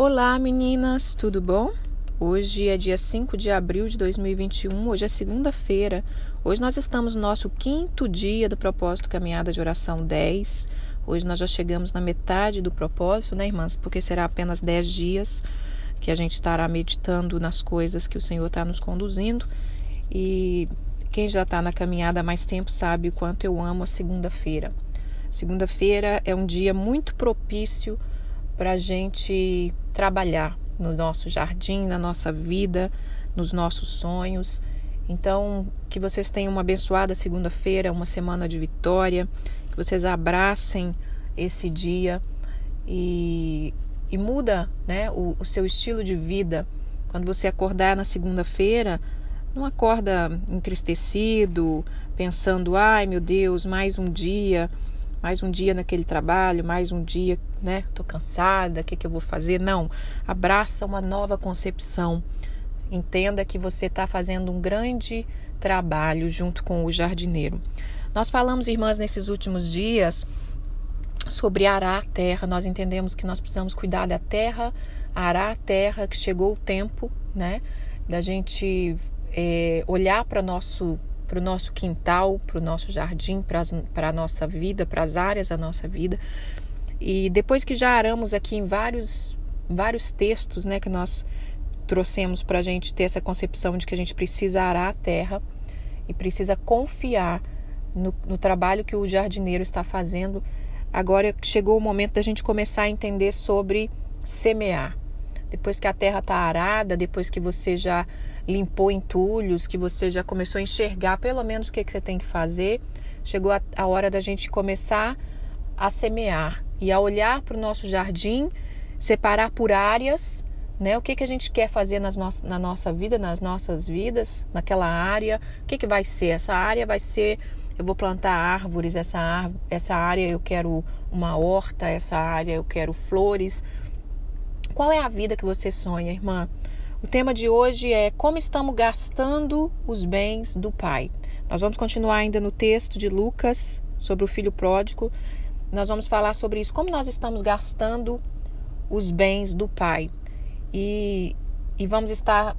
Olá meninas, tudo bom? Hoje é dia 5 de abril de 2021, hoje é segunda-feira. Hoje nós estamos no nosso 5º dia do propósito Caminhada de Oração 10. Hoje nós já chegamos na metade do propósito, né, irmãs? Porque será apenas 10 dias que a gente estará meditando nas coisas que o Senhor está nos conduzindo. E quem já está na caminhada há mais tempo sabe o quanto eu amo a segunda-feira. Segunda-feira é um dia muito propício para a gente trabalhar no nosso jardim, na nossa vida, nos nossos sonhos. Então, que vocês tenham uma abençoada segunda-feira, uma semana de vitória, que vocês abracem esse dia e muda, né, o seu estilo de vida. Quando você acordar na segunda-feira, não acorda entristecido, pensando, ai meu Deus, mais um dia naquele trabalho, mais um dia, né? Tô cansada, o que eu vou fazer? Não, abraça uma nova concepção. Entenda que você está fazendo um grande trabalho junto com o jardineiro. Nós falamos, irmãs, nesses últimos dias sobre arar a terra. Nós entendemos que nós precisamos cuidar da terra, arar a terra, que chegou o tempo, né? Da gente olhar para o nosso quintal, para o nosso jardim, para a nossa vida, para as áreas da nossa vida. E depois que já aramos aqui em vários textos, né, que nós trouxemos para a gente ter essa concepção de que a gente precisa arar a terra e precisa confiar no trabalho que o jardineiro está fazendo. Agora chegou o momento da gente começar a entender sobre semear. Depois que a terra está arada, depois que você já limpou entulhos, que você já começou a enxergar pelo menos o que você tem que fazer, chegou a hora da gente começar a semear e a olhar para o nosso jardim, separar por áreas, né? O que a gente quer fazer na nossa vida, nas nossas vidas, naquela área. O que vai ser? Essa área vai ser, eu vou plantar árvores, essa área eu quero uma horta, essa área eu quero flores. Qual é a vida que você sonha, irmã? O tema de hoje é como estamos gastando os bens do Pai. Nós vamos continuar ainda no texto de Lucas sobre o filho pródigo. Nós vamos falar sobre isso, como nós estamos gastando os bens do Pai. E vamos estar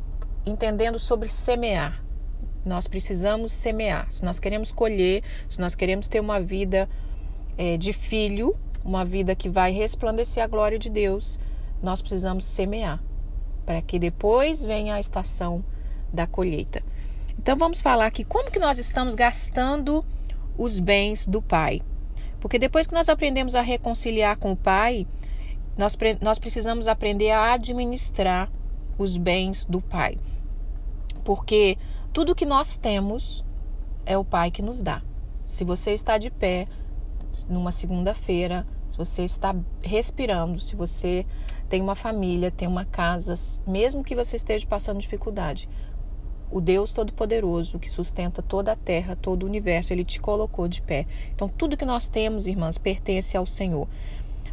entendendo sobre semear. Nós precisamos semear. Se nós queremos colher, se nós queremos ter uma vida de filho, uma vida que vai resplandecer a glória de Deus, nós precisamos semear, para que depois venha a estação da colheita. Então vamos falar aqui como que nós estamos gastando os bens do Pai. Porque depois que nós aprendemos a reconciliar com o Pai, nós precisamos aprender a administrar os bens do Pai. Porque tudo que nós temos é o Pai que nos dá. Se você está de pé numa segunda-feira, se você está respirando, se você tem uma família, tem uma casa, mesmo que você esteja passando dificuldade, o Deus Todo-Poderoso que sustenta toda a terra, todo o universo, Ele te colocou de pé. Então tudo que nós temos, irmãs, pertence ao Senhor.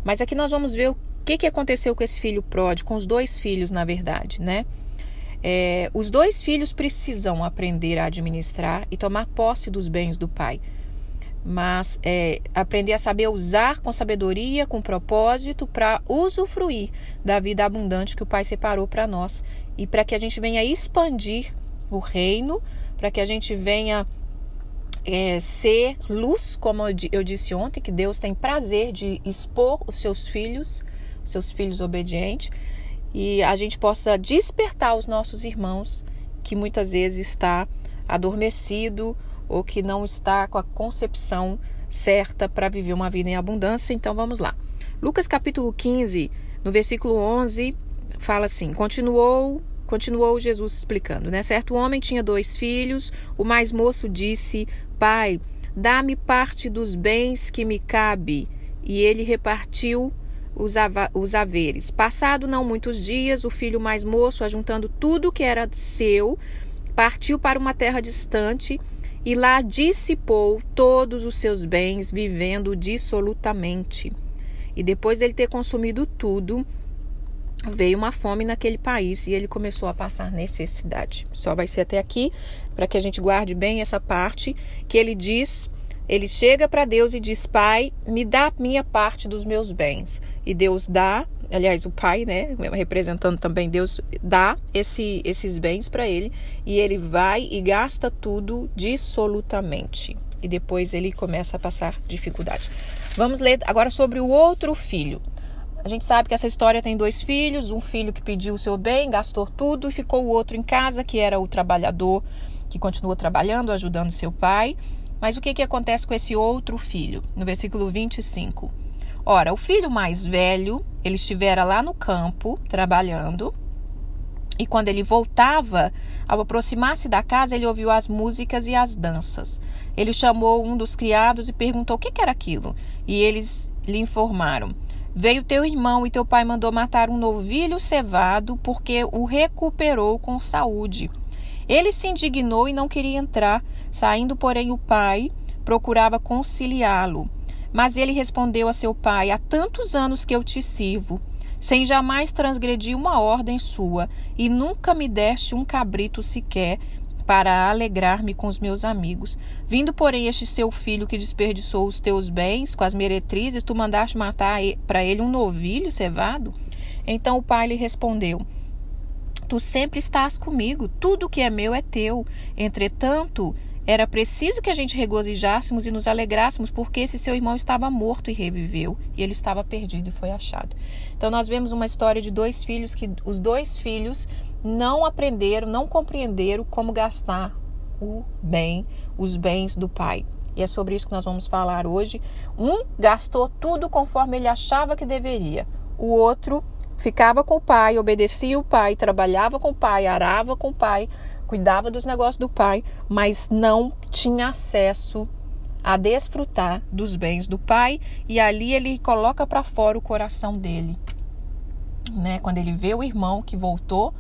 Mas aqui nós vamos ver o que aconteceu com esse filho pródigo, com os dois filhos, na verdade, né? Os dois filhos precisam aprender a administrar e tomar posse dos bens do Pai. Mas aprender a saber usar com sabedoria, com propósito, para usufruir da vida abundante que o Pai separou para nós e para que a gente venha expandir o reino, para que a gente venha ser luz, como eu disse ontem, que Deus tem prazer de expor os seus filhos obedientes, e a gente possa despertar os nossos irmãos que muitas vezes está adormecido ou que não está com a concepção certa para viver uma vida em abundância. Então vamos lá. Lucas capítulo 15, no versículo 11, fala assim: Continuou Jesus explicando, né? Certo homem tinha 2 filhos. O mais moço disse: Pai, dá-me parte dos bens que me cabe. E ele repartiu os haveres. Passado não muitos dias, o filho mais moço, ajuntando tudo que era seu, partiu para uma terra distante e lá dissipou todos os seus bens, vivendo dissolutamente. E depois dele ter consumido tudo, veio uma fome naquele país e ele começou a passar necessidade. Só vai ser até aqui, para que a gente guarde bem essa parte, que ele chega para Deus e diz: Pai, me dá a minha parte dos meus bens. e Deus dá, aliás, o pai, né, representando também Deus, dá esses bens para ele, e ele vai e gasta tudo dissolutamente. E depois ele começa a passar dificuldade. Vamos ler agora sobre o outro filho. A gente sabe que essa história tem 2 filhos, um filho que pediu o seu bem, gastou tudo, e ficou o outro em casa, que era o trabalhador, que continuou trabalhando, ajudando seu pai. Mas o que acontece com esse outro filho? No versículo 25. Ora, o filho mais velho, ele estivera lá no campo, trabalhando, e quando ele voltava, ao aproximar-se da casa, ele ouviu as músicas e as danças. Ele chamou um dos criados e perguntou o que era aquilo. E eles lhe informaram: veio teu irmão e teu pai mandou matar um novilho cevado, porque o recuperou com saúde. Ele se indignou e não queria entrar. Saindo, porém, o pai procurava conciliá-lo. Mas ele respondeu a seu pai: há tantos anos que eu te sirvo, sem jamais transgredir uma ordem sua, e nunca me deste um cabrito sequer para alegrar-me com os meus amigos. Vindo, porém, este seu filho que desperdiçou os teus bens com as meretrizes, tu mandaste matar para ele um novilho cevado? Então o pai lhe respondeu: tu sempre estás comigo, tudo que é meu é teu. Entretanto, era preciso que a gente regozijássemos e nos alegrássemos, porque esse seu irmão estava morto e reviveu, e ele estava perdido e foi achado. Então nós vemos uma história de 2 filhos, que os 2 filhos não aprenderam, não compreenderam como gastar os bens do pai. E é sobre isso que nós vamos falar hoje. Um gastou tudo conforme ele achava que deveria. O outro ficava com o pai, obedecia o pai, trabalhava com o pai, arava com o pai, cuidava dos negócios do pai, mas não tinha acesso a desfrutar dos bens do pai, e ali ele coloca para fora o coração dele, né? Quando ele vê o irmão que voltou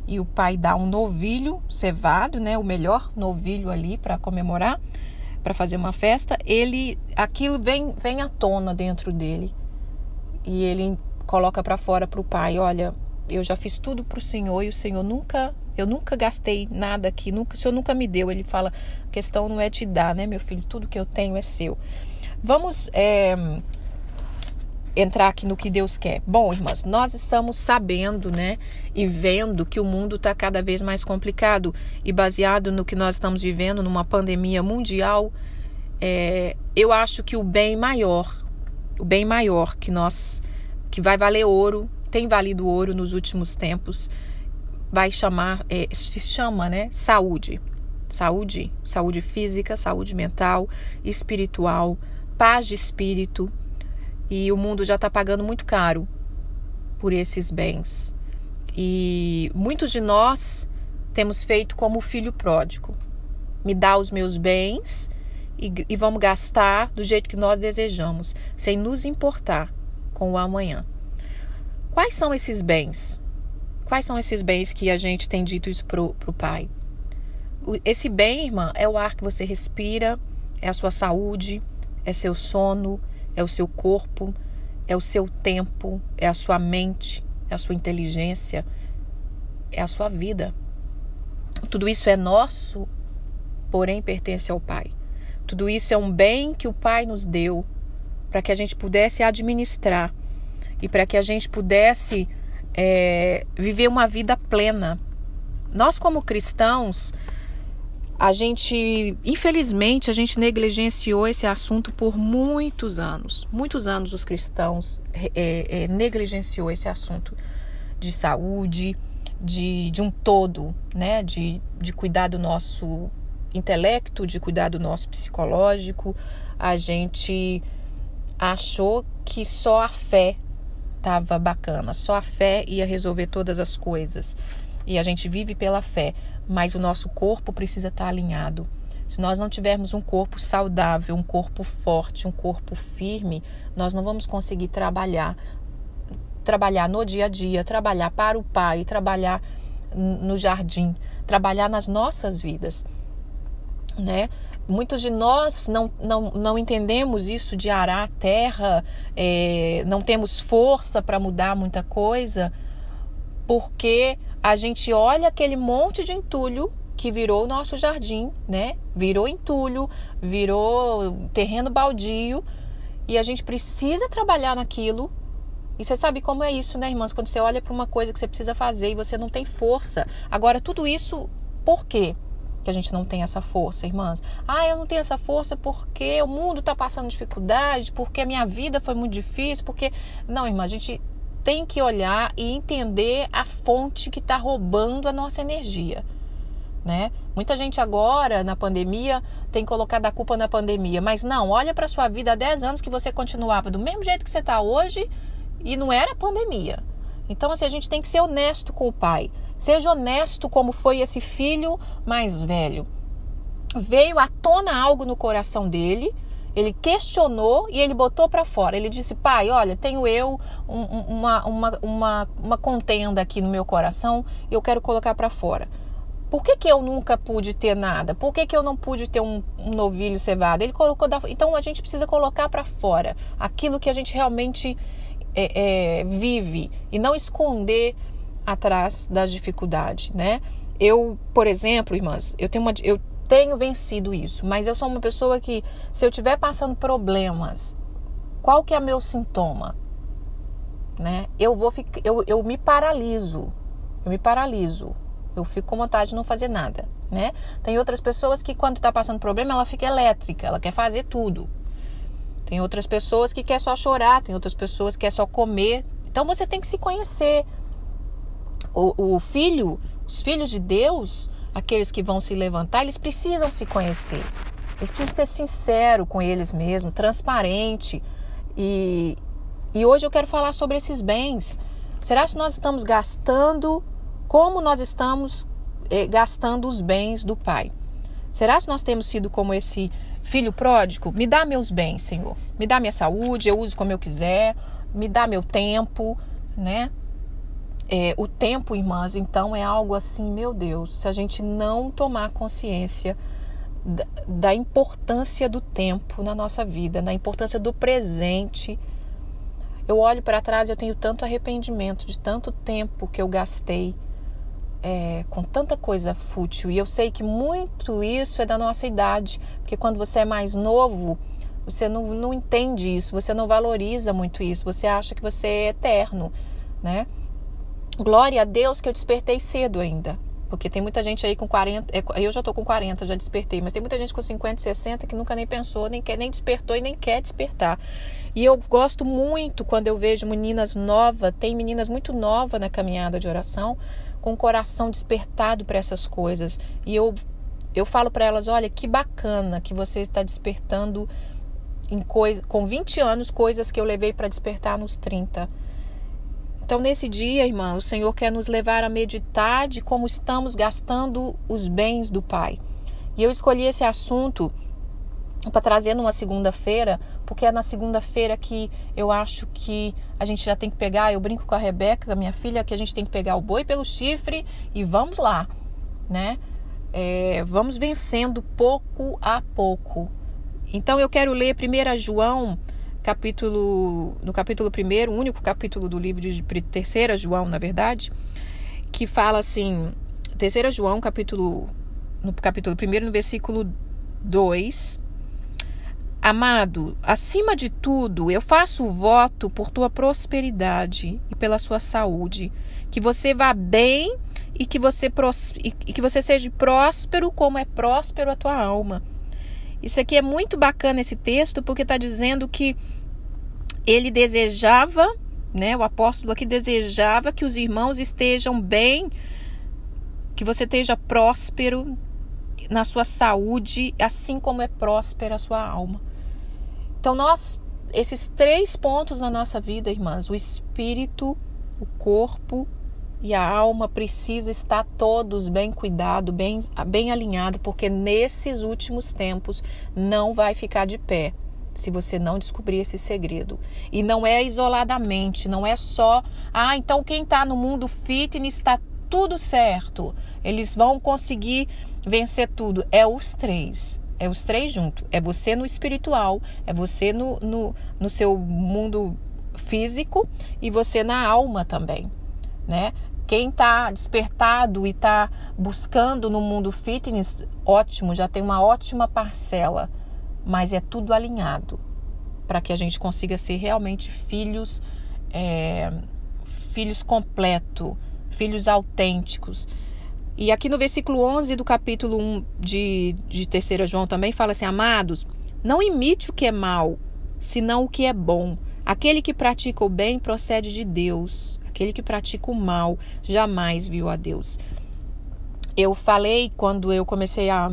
e o pai dá um novilho cevado, né? O melhor novilho ali para comemorar, para fazer uma festa, aquilo vem à tona dentro dele, e ele coloca para fora para o pai: olha, eu já fiz tudo para o Senhor e o Senhor eu nunca gastei nada aqui, o Senhor nunca me deu. Ele fala: a questão não é te dar, né, meu filho? Tudo que eu tenho é seu. Vamos entrar aqui no que Deus quer. Bom, irmãs, nós estamos sabendo, né, e vendo que o mundo está cada vez mais complicado, e baseado no que nós estamos vivendo, numa pandemia mundial, eu acho que o bem maior que vai valer ouro, tem valido ouro nos últimos tempos, se chama, né, saúde. Saúde física, saúde mental, espiritual, paz de espírito. E o mundo já está pagando muito caro por esses bens. E muitos de nós temos feito como o filho pródigo: me dá os meus bens e vamos gastar do jeito que nós desejamos, sem nos importar com o amanhã. Quais são esses bens? Quais são esses bens que a gente tem dito isso pro pai? Esse bem, irmã, é o ar que você respira, é a sua saúde, é seu sono, é o seu corpo, é o seu tempo, é a sua mente, é a sua inteligência, é a sua vida. Tudo isso é nosso, porém pertence ao Pai. Tudo isso é um bem que o Pai nos deu para que a gente pudesse administrar e para que a gente pudesse viver uma vida plena. Nós, como cristãos, infelizmente, a gente negligenciou esse assunto por muitos anos. Muitos anos os cristãos negligenciou esse assunto de saúde, de um todo, né? De cuidar do nosso intelecto, de cuidar do nosso psicológico. A gente achou que só a fé estava bacana, só a fé ia resolver todas as coisas. E a gente vive pela fé, mas o nosso corpo precisa estar alinhado. Se nós não tivermos um corpo saudável, um corpo forte, um corpo firme, nós não vamos conseguir trabalhar no dia a dia, trabalhar para o Pai, trabalhar no jardim, trabalhar nas nossas vidas, né? Muitos de nós não entendemos isso de arar a terra, não temos força para mudar muita coisa, porque a gente olha aquele monte de entulho que virou o nosso jardim, né? Virou entulho, virou terreno baldio, e a gente precisa trabalhar naquilo E você sabe como é isso, né, irmãs? Quando você olha para uma coisa que você precisa fazer e você não tem força. Agora, tudo isso, por quê que a gente não tem essa força, irmãs? Eu não tenho essa força porque o mundo está passando dificuldade, porque a minha vida foi muito difícil, porque... Não, irmã, a gente tem que olhar e entender a fonte que está roubando a nossa energia, né? Muita gente agora, na pandemia, tem colocado a culpa na pandemia. Mas não, olha para a sua vida há 10 anos que você continuava do mesmo jeito que você está hoje e não era pandemia. Então, assim, a gente tem que ser honesto com o pai. Seja honesto como foi esse filho mais velho. Veio à tona algo no coração dele, ele questionou e ele botou para fora. Ele disse, pai, olha, tenho eu uma contenda aqui no meu coração e eu quero colocar para fora. Por que eu nunca pude ter nada? Por que eu não pude ter um novilho cevado? Ele colocou... Então, a gente precisa colocar para fora aquilo que a gente realmente vive e não esconder atrás das dificuldades, né? Eu, por exemplo, irmãs, eu tenho vencido isso, mas eu sou uma pessoa que, se eu estiver passando problemas, qual que é o meu sintoma? Né? Eu me paraliso. Eu fico com vontade de não fazer nada, né? Tem outras pessoas que, quando está passando problema, ela fica elétrica, ela quer fazer tudo. Tem outras pessoas que quer só chorar, tem outras pessoas que quer só comer. Então, você tem que se conhecer. Os filhos de Deus, aqueles que vão se levantar, eles precisam se conhecer. Eles precisam ser sinceros com eles mesmos, transparente. E hoje eu quero falar sobre esses bens. Será que nós estamos gastando... Como nós estamos gastando os bens do Pai? Será que nós temos sido como esse filho pródigo? Me dá meus bens, Senhor. Me dá minha saúde, eu uso como eu quiser. Me dá meu tempo, né? O tempo, irmãs, então é algo assim, meu Deus. Se a gente não tomar consciência da importância do tempo na nossa vida, da importância do presente... Eu olho para trás e eu tenho tanto arrependimento de tanto tempo que eu gastei com tanta coisa fútil. E eu sei que muito isso é da nossa idade, porque quando você é mais novo, você não entende isso, você não valoriza muito isso, você acha que você é eterno, né? Glória a Deus que eu despertei cedo ainda, porque tem muita gente aí com 40, eu já tô com 40, já despertei, mas tem muita gente com 50, 60 que nunca nem pensou, nem despertou e nem quer despertar. E eu gosto muito quando eu vejo meninas novas, tem meninas muito novas na caminhada de oração, com o coração despertado para essas coisas. E eu falo para elas, olha, que bacana que você está despertando com 20 anos, coisas que eu levei para despertar nos 30. Então, nesse dia, irmã, o Senhor quer nos levar a meditar de como estamos gastando os bens do Pai. E eu escolhi esse assunto para trazer numa segunda-feira, porque é na segunda-feira que eu acho que a gente já tem que pegar, eu brinco com a Rebeca, a minha filha, que a gente tem que pegar o boi pelo chifre e vamos lá, né? Vamos vencendo pouco a pouco. Então, eu quero ler 1 João, no capítulo 1, o único capítulo do livro de 3 João, na verdade, que fala assim, 3 João, no capítulo 1, no versículo 2, amado, acima de tudo, eu faço o voto por tua prosperidade e pela sua saúde, que você vá bem e que você seja próspero como é próspero a tua alma. Isso aqui é muito bacana, esse texto, porque está dizendo que ele desejava, né, o apóstolo aqui desejava que os irmãos estejam bem, que você esteja próspero na sua saúde, assim como é próspera a sua alma. Então, esses 3 pontos na nossa vida, irmãs, o espírito, o corpo e a alma precisa estar todos bem cuidados, bem alinhados, porque nesses últimos tempos não vai ficar de pé se você não descobrir esse segredo. E não é isoladamente, não é só, então quem está no mundo fitness está tudo certo, eles vão conseguir vencer tudo. É os 3 juntos. É você no espiritual, é você no seu mundo físico e você na alma também, né? Quem está despertado e está buscando no mundo fitness, ótimo, já tem uma ótima parcela, mas é tudo alinhado para que a gente consiga ser realmente filhos filhos completos, filhos autênticos. E aqui no versículo 11 do capítulo 1 de 3 João também fala assim: amados, não imite o que é mal, senão o que é bom. Aquele que pratica o bem procede de Deus. Aquele que pratica o mal jamais viu a Deus. Eu falei quando eu comecei a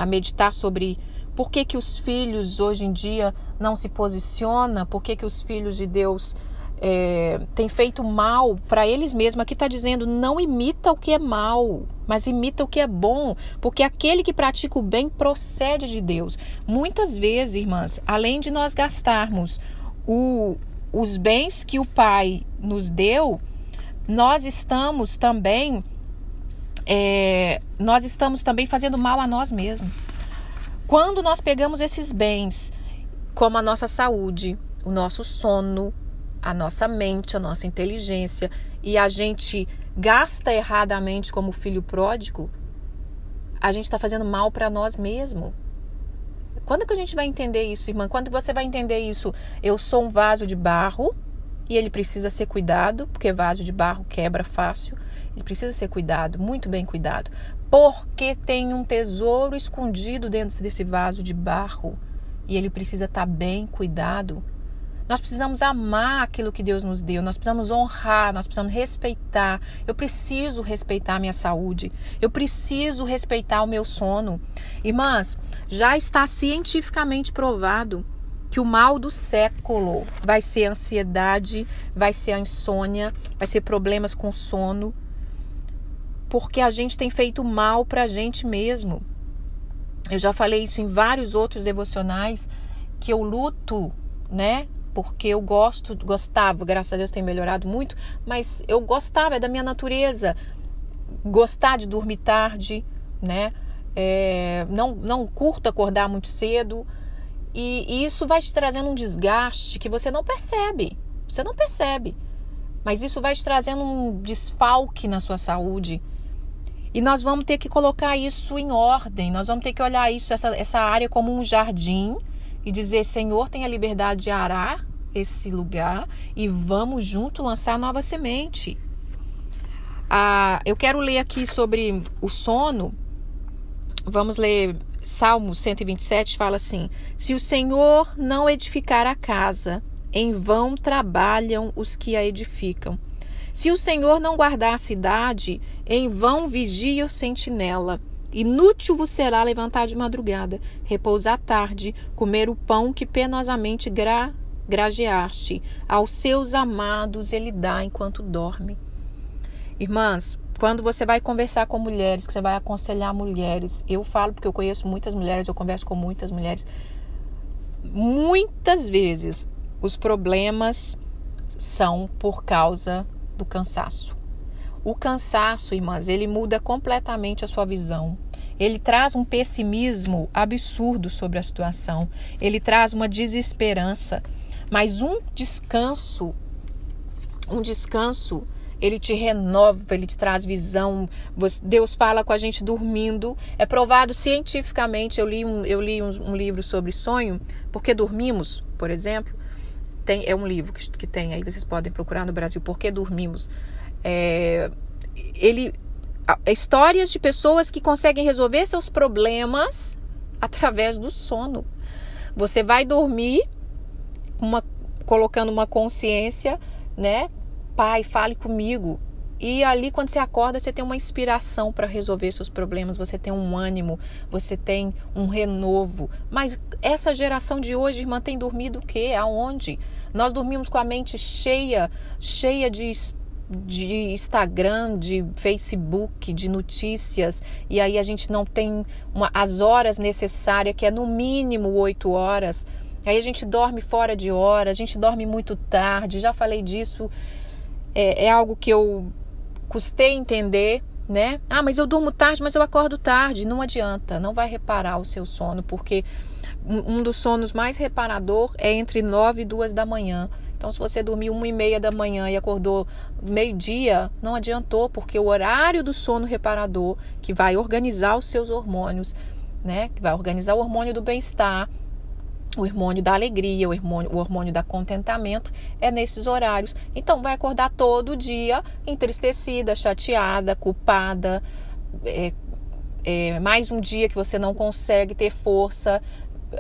meditar sobre por que os filhos hoje em dia não se posicionam, por que os filhos de Deus têm feito mal para eles mesmos. Aqui está dizendo: não imita o que é mal, mas imita o que é bom, porque aquele que pratica o bem procede de Deus. Muitas vezes, irmãs, além de nós gastarmos os bens que o Pai nos deu, nós estamos também fazendo mal a nós mesmos. Quando nós pegamos esses bens, como a nossa saúde, o nosso sono, a nossa mente, a nossa inteligência, e a gente gasta erradamente como filho pródigo, a gente está fazendo mal para nós mesmos. Quando que a gente vai entender isso, irmã? Quando você vai entender isso? Eu sou um vaso de barro e ele precisa ser cuidado, porque vaso de barro quebra fácil. Ele precisa ser cuidado, muito bem cuidado, porque tem um tesouro escondido dentro desse vaso de barro e ele precisa estar bem cuidado. Nós precisamos amar aquilo que Deus nos deu, nós precisamos honrar, nós precisamos respeitar. Eu preciso respeitar a minha saúde, eu preciso respeitar o meu sono. Irmãs, já está cientificamente provado que o mal do século vai ser a ansiedade, vai ser a insônia, vai ser problemas com sono, porque a gente tem feito mal para a gente mesmo. Eu já falei isso em vários outros devocionais, que eu luto, né? Porque eu gostava, graças a Deus tem melhorado muito, mas eu gostava, é da minha natureza, gostar de dormir tarde, né? Não curto acordar muito cedo, e isso vai te trazendo um desgaste que você não percebe, mas isso vai te trazendo um desfalque na sua saúde, e nós vamos ter que colocar isso em ordem, nós vamos ter que olhar essa área como um jardim, e dizer: Senhor, tem a liberdade de arar esse lugar e vamos junto lançar nova semente. Eu quero ler aqui sobre o sono. Vamos ler Salmo 127, fala assim: se o Senhor não edificar a casa, em vão trabalham os que a edificam. Se o Senhor não guardar a cidade, em vão vigia o sentinela. Inútil vos será levantar de madrugada, repousar à tarde, comer o pão que penosamente grajeaste. Aos seus amados ele dá enquanto dorme. Irmãs, quando você vai conversar com mulheres, que você vai aconselhar mulheres, eu falo porque eu conheço muitas mulheres, eu converso com muitas mulheres, muitas vezes os problemas são por causa do cansaço. O cansaço, irmãs, ele muda completamente a sua visão. Ele traz um pessimismo absurdo sobre a situação. Ele traz uma desesperança. Mas um descanso, ele te renova, ele te traz visão. Deus fala com a gente dormindo. É provado cientificamente. Eu li um livro sobre sonho, Porque Dormimos, por exemplo. É um livro que tem aí, vocês podem procurar no Brasil, Por que Dormimos. Histórias de pessoas que conseguem resolver seus problemas através do sono. Você vai dormir colocando uma consciência, né? Pai, fale comigo. E ali, quando você acorda, você tem uma inspiração para resolver seus problemas, você tem um ânimo, você tem um renovo. Mas essa geração de hoje, irmã, tem dormido o quê? Aonde? Nós dormimos com a mente cheia de Instagram, de Facebook, de notícias, e aí a gente não tem as horas necessárias, que é no mínimo 8 horas. Aí a gente dorme fora de hora, a gente dorme muito tarde. Já falei disso, é algo que eu custei entender, né? Mas eu durmo tarde, mas eu acordo tarde. Não adianta, não vai reparar o seu sono, porque um dos sonos mais reparador é entre 9 e 2 da manhã. Então, se você dormiu 1h30 da manhã e acordou meio-dia, não adiantou, porque o horário do sono reparador, que vai organizar os seus hormônios, né? Que vai organizar o hormônio do bem-estar, O hormônio da alegria, o hormônio da contentamento é nesses horários. Então, vai acordar todo dia entristecida, chateada, culpada. Mais um dia que você não consegue ter força,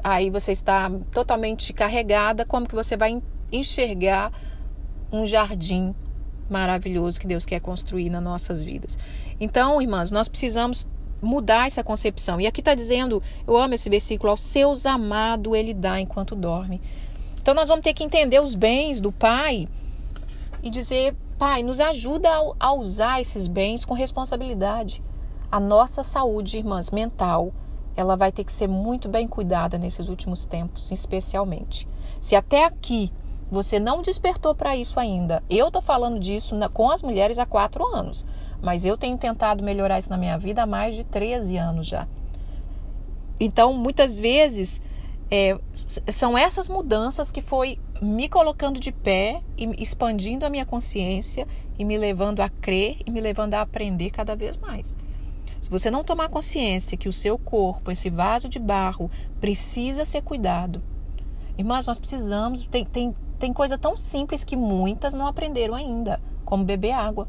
aí você está totalmente carregada. Como que você vai enxergar um jardim maravilhoso que Deus quer construir nas nossas vidas? Então, irmãs, nós precisamos mudar essa concepção. E aqui está dizendo, eu amo esse versículo, aos seus amados ele dá enquanto dorme. Então nós vamos ter que entender os bens do Pai e dizer, Pai, nos ajuda a usar esses bens com responsabilidade. A nossa saúde, irmãs, mental, ela vai ter que ser muito bem cuidada nesses últimos tempos, especialmente. Se até aqui você não despertou para isso ainda, eu estou falando disso com as mulheres há 4 anos. Mas eu tenho tentado melhorar isso na minha vida há mais de 13 anos já. Então, muitas vezes, são essas mudanças que foi me colocando de pé e expandindo a minha consciência e me levando a crer e me levando a aprender cada vez mais. Se você não tomar consciência que o seu corpo, esse vaso de barro, precisa ser cuidado. Irmãs, nós precisamos... Tem coisa tão simples que muitas não aprenderam ainda, como beber água.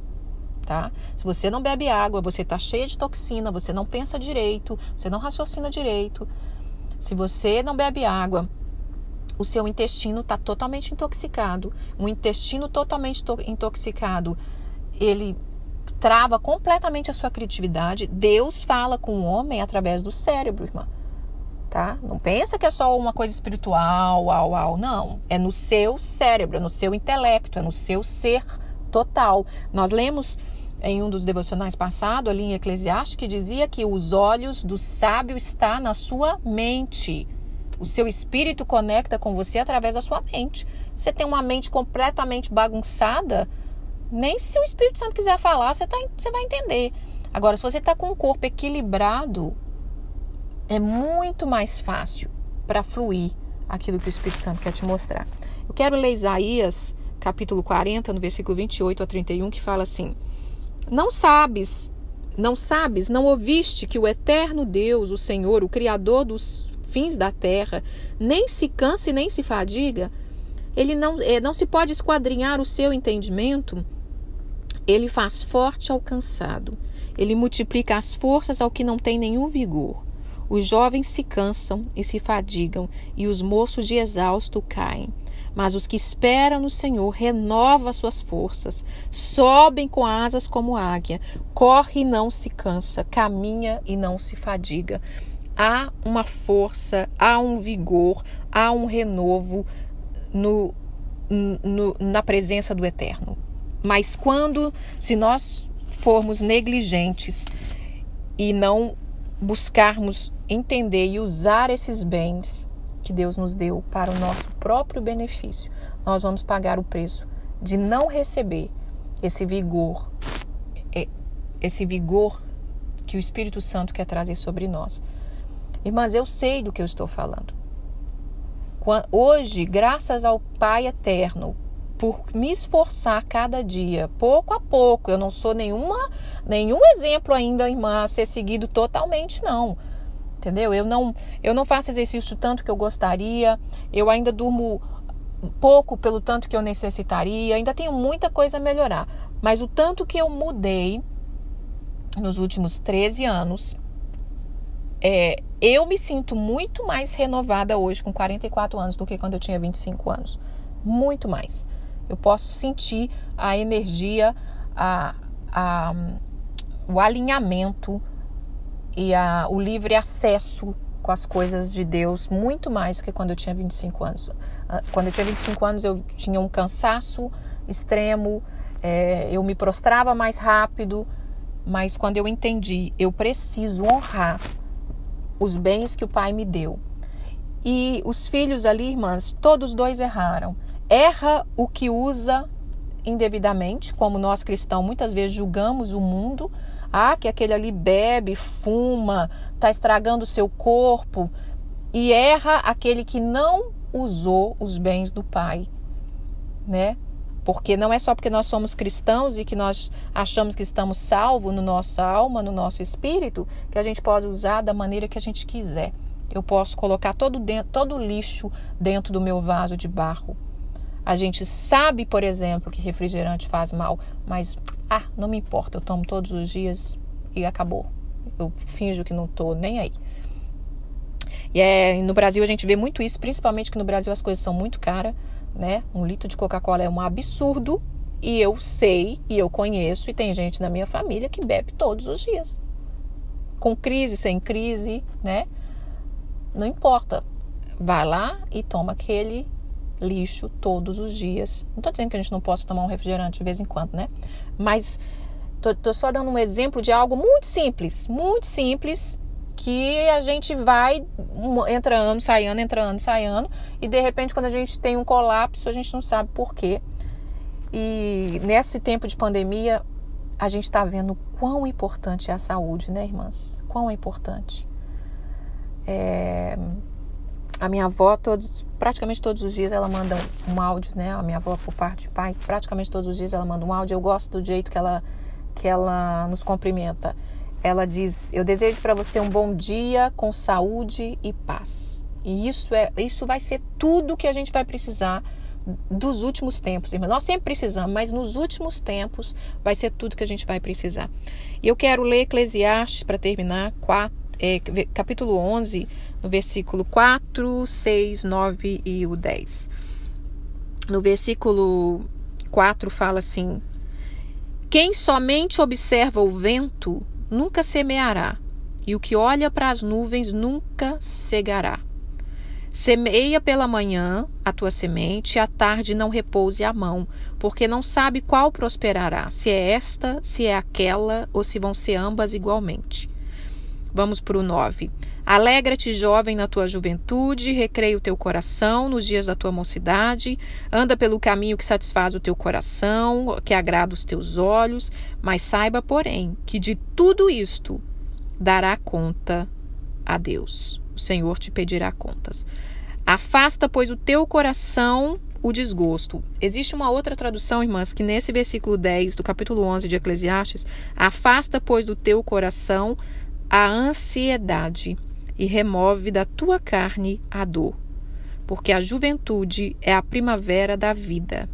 Tá? Se você não bebe água, você está cheia de toxina, você não pensa direito, você não raciocina direito. Se você não bebe água, o seu intestino está totalmente intoxicado. Um intestino totalmente intoxicado, ele trava completamente a sua criatividade. Deus fala com o homem através do cérebro, irmã. Tá? Não pensa que é só uma coisa espiritual, não. É no seu cérebro, é no seu intelecto, é no seu ser total. Nós lemos em um dos devocionais passados, ali em Eclesiastes, que dizia que os olhos do sábio estão na sua mente. O seu espírito conecta com você através da sua mente. Você tem uma mente completamente bagunçada, nem se o Espírito Santo quiser falar, você vai entender. Agora, se você está com o corpo equilibrado, é muito mais fácil para fluir aquilo que o Espírito Santo quer te mostrar. Eu quero ler Isaías, capítulo 40, no versículo 28 a 31, que fala assim: Não ouviste que o eterno Deus, o Senhor, o Criador dos fins da terra, nem se cansa e nem se fadiga? Ele não se pode esquadrinhar o seu entendimento? Ele faz forte ao cansado. Ele multiplica as forças ao que não tem nenhum vigor. Os jovens se cansam e se fadigam, e os moços de exausto caem. Mas os que esperam no Senhor renovam suas forças, sobem com asas como águia, corre e não se cansa, caminha e não se fadiga. Há uma força, há um vigor, há um renovo na presença do Eterno. Mas se nós formos negligentes e não buscarmos entender e usar esses bens que Deus nos deu para o nosso próprio benefício, nós vamos pagar o preço de não receber esse vigor que o Espírito Santo quer trazer sobre nós. Irmãs, eu sei do que eu estou falando. Hoje, graças ao Pai Eterno, por me esforçar cada dia, pouco a pouco, eu não sou nenhum exemplo ainda, irmã, a ser seguido totalmente, não. Entendeu? Eu não faço exercício tanto que eu gostaria, eu ainda durmo pouco pelo tanto que eu necessitaria, ainda tenho muita coisa a melhorar. Mas o tanto que eu mudei nos últimos 13 anos, eu me sinto muito mais renovada hoje com 44 anos do que quando eu tinha 25 anos. Muito mais. Eu posso sentir a energia, o alinhamento e o livre acesso com as coisas de Deus muito mais do que quando eu tinha 25 anos. Quando eu tinha 25 anos eu tinha um cansaço extremo, eu me prostrava mais rápido, mas quando eu entendi, eu preciso honrar os bens que o Pai me deu. E os filhos ali, irmãs, todos dois erraram. Erra o que usa indevidamente, como nós cristãos muitas vezes julgamos o mundo. Que aquele ali bebe, fuma, está estragando o seu corpo. E erra aquele que não usou os bens do Pai, né? Porque não é só porque nós somos cristãos e que nós achamos que estamos salvos no nossa alma, no nosso espírito, que a gente pode usar da maneira que a gente quiser. eu posso colocar todo o lixo dentro do meu vaso de barro. A gente sabe, por exemplo, que refrigerante faz mal, mas não me importa, eu tomo todos os dias e acabou. Eu finjo que não estou nem aí. E no Brasil a gente vê muito isso, principalmente que no Brasil as coisas são muito caras, né? 1 litro de Coca-Cola é um absurdo, e eu sei, e eu conheço, e tem gente na minha família que bebe todos os dias. Com crise, sem crise, né? Não importa. Vai lá e toma aquele lixo todos os dias. Não estou dizendo que a gente não possa tomar um refrigerante de vez em quando, né? Mas tô só dando um exemplo de algo muito simples, que a gente vai, entra ano, sai ano, e de repente quando a gente tem um colapso, a gente não sabe por quê. E nesse tempo de pandemia, a gente está vendo quão importante é a saúde, né, irmãs? Quão é importante. A minha avó, praticamente todos os dias, ela manda um áudio, né? A minha avó, por parte de pai, praticamente todos os dias ela manda um áudio. Eu gosto do jeito que ela nos cumprimenta. Ela diz: eu desejo para você um bom dia com saúde e paz. E isso vai ser tudo que a gente vai precisar dos últimos tempos, irmã. Nós sempre precisamos, mas nos últimos tempos vai ser tudo que a gente vai precisar. E eu quero ler Eclesiastes para terminar, capítulo 11, no versículo 4, 6, 9 e o 10. No versículo 4 fala assim: quem somente observa o vento nunca semeará, e o que olha para as nuvens nunca cegará. Semeia pela manhã a tua semente, e à tarde não repouse a mão, porque não sabe qual prosperará, se é esta, se é aquela, ou se vão ser ambas igualmente. Vamos para o 9. Alegra-te, jovem, na tua juventude, recreia o teu coração nos dias da tua mocidade, anda pelo caminho que satisfaz o teu coração, que agrada os teus olhos, mas saiba, porém, que de tudo isto dará conta a Deus. O Senhor te pedirá contas. Afasta, pois, o teu coração o desgosto. Existe uma outra tradução, irmãs, que nesse versículo 10 do capítulo 11 de Eclesiastes, afasta, pois, do teu coração a ansiedade e remove da tua carne a dor, porque a juventude é a primavera da vida.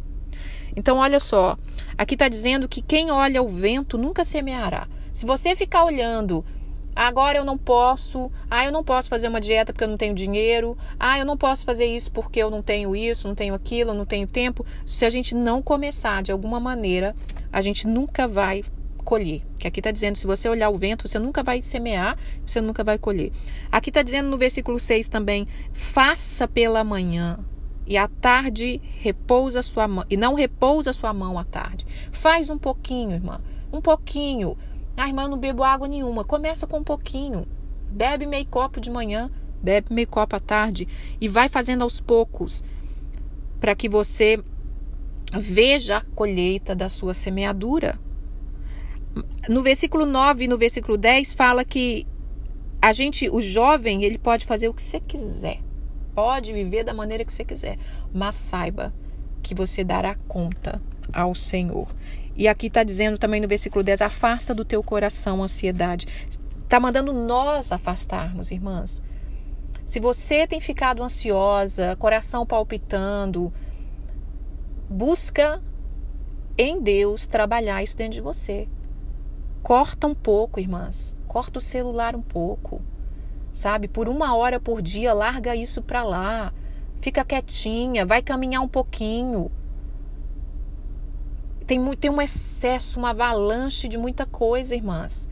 Então, olha só, aqui está dizendo que quem olha o vento nunca semeará. Se você ficar olhando, agora eu não posso fazer uma dieta porque eu não tenho dinheiro, eu não posso fazer isso porque eu não tenho isso, não tenho aquilo, eu não tenho tempo. Se a gente não começar de alguma maneira, a gente nunca vai colher. Que aqui está dizendo, se você olhar o vento, você nunca vai semear, você nunca vai colher. Aqui está dizendo no versículo 6 também, faça pela manhã e à tarde repousa sua mão, e não repousa sua mão à tarde. Faz um pouquinho, irmã, um pouquinho. Irmã, eu não bebo água nenhuma. Começa com um pouquinho. Bebe meio copo de manhã, bebe meio copo à tarde e vai fazendo aos poucos para que você veja a colheita da sua semeadura. No versículo 9 e no versículo 10 fala que o jovem, ele pode fazer o que você quiser. Pode viver da maneira que você quiser. Mas saiba que você dará conta ao Senhor. E aqui está dizendo também no versículo 10, afasta do teu coração a ansiedade. Está mandando nós afastarmos, irmãs. Se você tem ficado ansiosa, coração palpitando, busca em Deus trabalhar isso dentro de você. Corta um pouco, irmãs. Corta o celular um pouco. Sabe? Por 1 hora por dia, larga isso para lá. Fica quietinha, vai caminhar um pouquinho. Tem um excesso, uma avalanche de muita coisa, irmãs.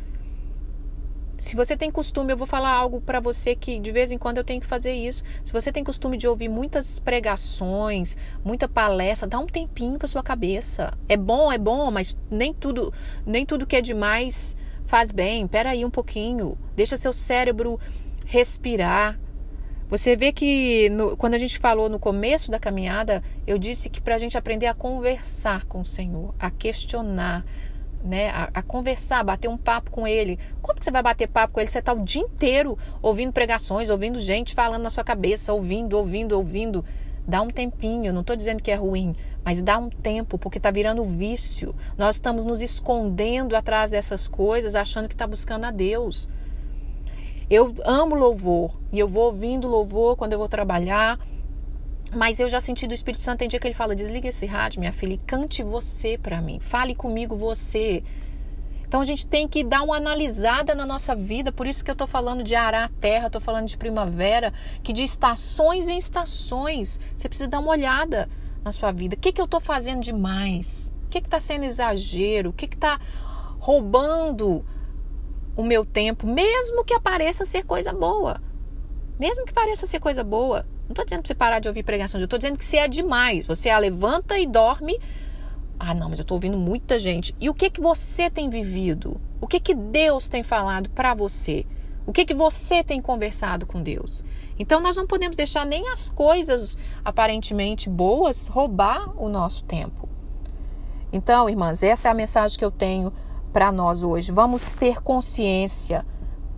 Se você tem costume, eu vou falar algo para você que de vez em quando eu tenho que fazer isso. Se você tem costume de ouvir muitas pregações, muita palestra, dá um tempinho para sua cabeça. É bom, mas nem tudo que é demais faz bem. Espera aí um pouquinho. Deixa seu cérebro respirar. Você vê que quando a gente falou no começo da caminhada, eu disse que para a gente aprender a conversar com o Senhor, a questionar, né, a conversar, bater um papo com Ele. Como que você vai bater papo com Ele? Você está o dia inteiro ouvindo pregações, ouvindo gente falando na sua cabeça, ouvindo. Dá um tempinho, não estou dizendo que é ruim, mas dá um tempo, porque está virando vício. Nós estamos nos escondendo atrás dessas coisas, achando que está buscando a Deus. Eu amo louvor e eu vou ouvindo louvor quando eu vou trabalhar. Mas eu já senti do Espírito Santo, tem dia que ele fala, desliga esse rádio, minha filha, e cante você para mim. Fale comigo você. Então a gente tem que dar uma analisada na nossa vida. Por isso que eu estou falando de arar a terra, estou falando de primavera, que de estações em estações. Você precisa dar uma olhada na sua vida. O que eu estou fazendo demais? O que está sendo exagero? O que está roubando o meu tempo? Mesmo que apareça ser coisa boa. Mesmo que pareça ser coisa boa. Não estou dizendo para você parar de ouvir pregação. Eu estou dizendo que se é demais. Você levanta e dorme. Ah, não, mas eu estou ouvindo muita gente. E o que você tem vivido? O que Deus tem falado para você? O que você tem conversado com Deus? Então, nós não podemos deixar nem as coisas aparentemente boas roubar o nosso tempo. Então, irmãs, essa é a mensagem que eu tenho para nós hoje. Vamos ter consciência.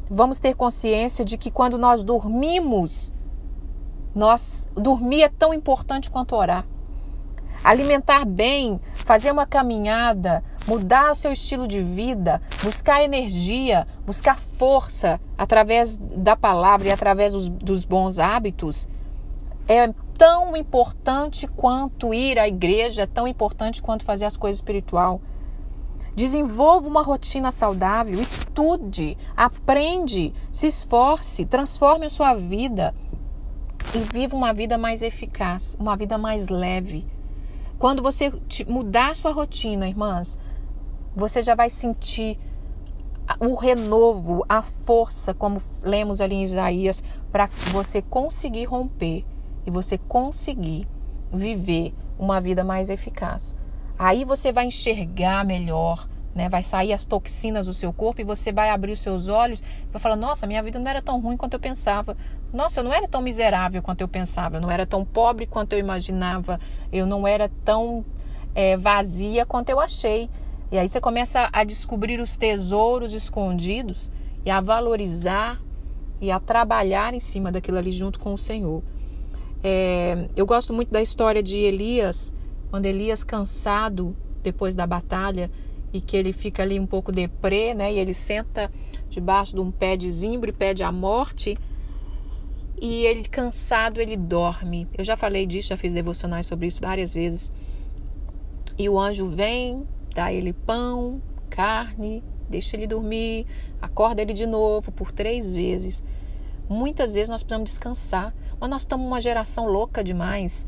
Vamos ter consciência de que quando nós dormimos, dormir é tão importante quanto orar. Alimentar bem, fazer uma caminhada, mudar o seu estilo de vida, buscar energia, buscar força através da palavra e através dos bons hábitos é tão importante quanto ir à igreja, é tão importante quanto fazer as coisas espiritual. Desenvolva uma rotina saudável, estude, aprende, se esforce, transforme a sua vida e viva uma vida mais eficaz, uma vida mais leve. Quando você mudar a sua rotina, irmãs, você já vai sentir o renovo, a força, como lemos ali em Isaías, para você conseguir romper e você conseguir viver uma vida mais eficaz. Aí você vai enxergar melhor, né? Vai sair as toxinas do seu corpo e você vai abrir os seus olhos e vai falar, nossa, minha vida não era tão ruim quanto eu pensava. Nossa, eu não era tão miserável quanto eu pensava. Eu não era tão pobre quanto eu imaginava. Eu não era tão vazia quanto eu achei. E aí você começa a descobrir os tesouros escondidos e a valorizar e a trabalhar em cima daquilo ali junto com o Senhor. Eu gosto muito da história de Elias, quando Elias, cansado depois da batalha, e que ele fica ali um pouco deprê, né? E ele senta debaixo de um pé de zimbro e pede a morte. E ele, cansado, ele dorme. Eu já falei disso, já fiz devocionais sobre isso várias vezes. E o anjo vem, dá ele pão, carne, deixa ele dormir, acorda ele de novo por 3 vezes. Muitas vezes nós precisamos descansar, mas nós estamos uma geração louca demais.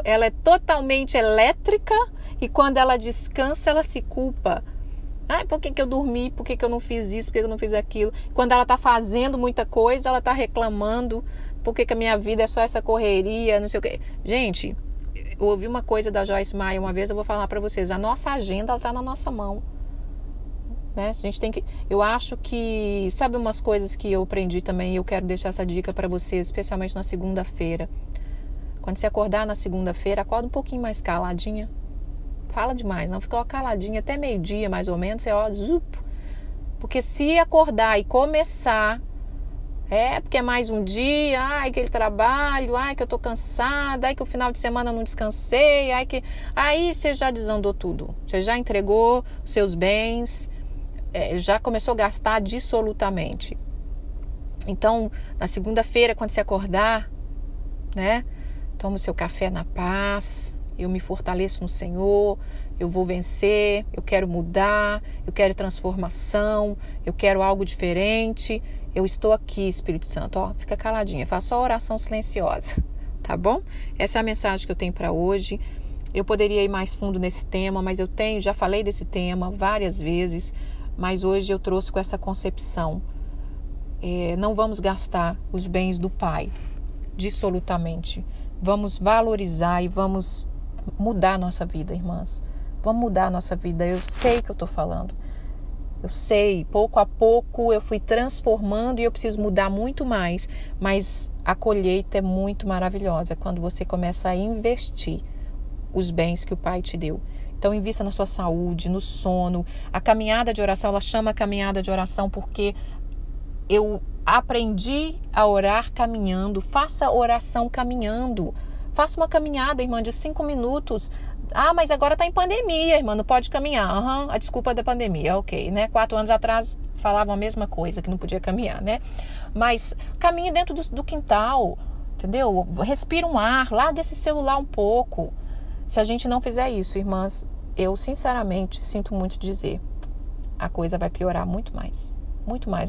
Ela é totalmente elétrica e quando ela descansa, ela se culpa. Ai, por que eu dormi? Por que eu não fiz isso? Por que eu não fiz aquilo? Quando ela está fazendo muita coisa, ela está reclamando. Por que a minha vida é só essa correria? Não sei o quê. Gente, eu ouvi uma coisa da Joyce Meyer uma vez, eu vou falar para vocês. A nossa agenda está na nossa mão. Né? A gente tem que... Eu acho que... Sabe umas coisas que eu aprendi também e eu quero deixar essa dica para vocês, especialmente na segunda-feira. Quando você acordar na segunda-feira, acorda um pouquinho mais caladinha. Fala demais, não fica caladinha até meio-dia, mais ou menos, você zup. Porque se acordar e começar, porque é mais um dia, aquele trabalho, que eu tô cansada, que o final de semana eu não descansei, aí você já desandou tudo. Você já entregou os seus bens, já começou a gastar dissolutamente. Então, na segunda-feira, quando você acordar, né? Toma o seu café na paz, eu me fortaleço no Senhor, eu vou vencer, eu quero mudar, eu quero transformação, eu quero algo diferente. Eu estou aqui, Espírito Santo, fica caladinha, faça só oração silenciosa, tá bom? Essa é a mensagem que eu tenho para hoje. Eu poderia ir mais fundo nesse tema, mas já falei desse tema várias vezes, mas hoje eu trouxe com essa concepção. Não vamos gastar os bens do Pai dissolutamente. Vamos valorizar e vamos mudar a nossa vida, irmãs. Vamos mudar a nossa vida. Eu sei o que eu estou falando. Eu sei, pouco a pouco eu fui transformando e eu preciso mudar muito mais. Mas a colheita é muito maravilhosa quando você começa a investir os bens que o Pai te deu. Então, invista na sua saúde, no sono. A caminhada de oração, ela chama caminhada de oração porque eu aprendi a orar caminhando. Faça oração caminhando. Faça uma caminhada, irmã, de 5 minutos. Mas agora está em pandemia, irmã, não pode caminhar. A desculpa da pandemia, ok, né? 4 anos atrás falavam a mesma coisa, que não podia caminhar, né? Mas caminhe dentro do quintal, entendeu? Respira um ar, larga esse celular um pouco. Se a gente não fizer isso, irmãs, eu sinceramente sinto muito dizer, a coisa vai piorar muito mais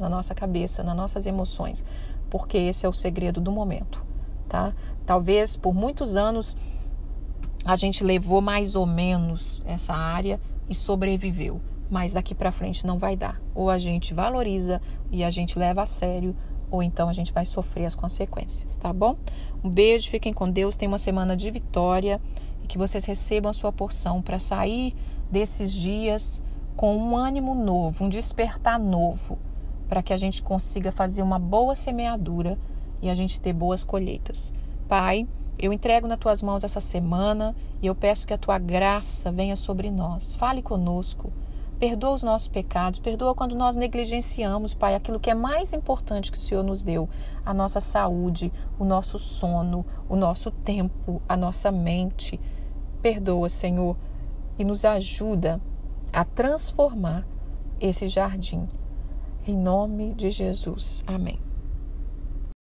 na nossa cabeça, nas nossas emoções, porque esse é o segredo do momento, tá? Talvez por muitos anos a gente levou mais ou menos essa área e sobreviveu, mas daqui para frente não vai dar. Ou a gente valoriza e a gente leva a sério, ou então a gente vai sofrer as consequências, tá bom? Um beijo, fiquem com Deus, tenham uma semana de vitória e que vocês recebam a sua porção para sair desses dias com um ânimo novo, um despertar novo, para que a gente consiga fazer uma boa semeadura e a gente ter boas colheitas. Pai, eu entrego nas tuas mãos essa semana e eu peço que a tua graça venha sobre nós. Fale conosco, perdoa os nossos pecados, perdoa quando nós negligenciamos, Pai, aquilo que é mais importante que o Senhor nos deu, a nossa saúde, o nosso sono, o nosso tempo, a nossa mente. Perdoa, Senhor, e nos ajuda a transformar esse jardim. Em nome de Jesus. Amém.